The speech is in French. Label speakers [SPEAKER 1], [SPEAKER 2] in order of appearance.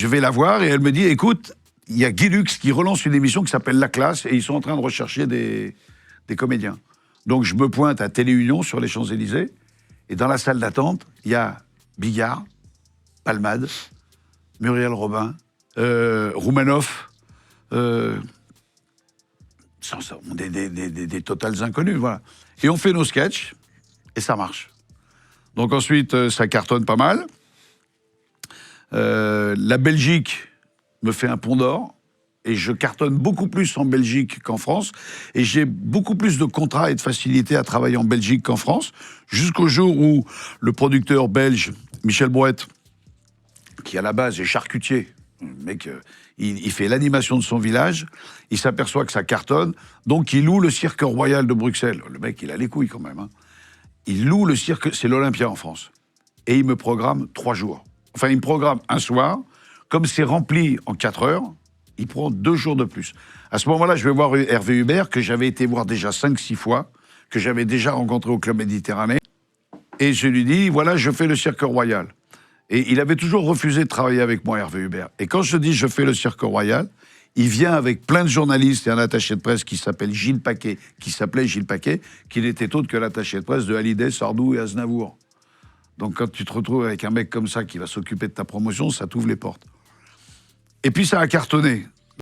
[SPEAKER 1] Je vais la voir et elle me dit, écoute, il y a Guy Lux qui relance une émission qui s'appelle La Classe et ils sont en train de rechercher des comédiens. Donc je me pointe à Téléunion sur les Champs-Élysées et dans la salle d'attente, il y a Bigard, Palmade, Muriel Robin, Roumanoff, des totales inconnus, voilà. Et on fait nos sketchs et ça marche. Donc ensuite, ça cartonne pas mal. La Belgique me fait un pont d'or et je cartonne beaucoup plus en Belgique qu'en France et j'ai beaucoup plus de contrats et de facilité à travailler en Belgique qu'en France jusqu'au jour où le producteur belge Michel Brouette, qui à la base est charcutier, le mec, il fait l'animation de son village, il s'aperçoit que ça cartonne, donc il loue le Cirque Royal de Bruxelles. Le mec, il a les couilles quand même. Hein. Il loue le cirque, c'est l'Olympia en France. Et il me programme 3 jours. Enfin, il me programme un soir. Comme c'est rempli en 4 heures, il prend 2 jours de plus. À ce moment-là, je vais voir Hervé Hubert, que j'avais été voir déjà 5-6 fois, que j'avais déjà rencontré au Club Méditerranée. Et je lui dis, voilà, je fais le Cirque Royal. Et il avait toujours refusé de travailler avec moi, Hervé Hubert. Et quand je dis je fais le Cirque Royal, il vient avec plein de journalistes et un attaché de presse qui s'appelait Gilles Paquet, qui n'était autre que l'attaché de presse de Hallyday, Sardou et Aznavour. Donc quand tu te retrouves avec un mec comme ça qui va s'occuper de ta promotion, ça t'ouvre les portes. Et puis ça a cartonné.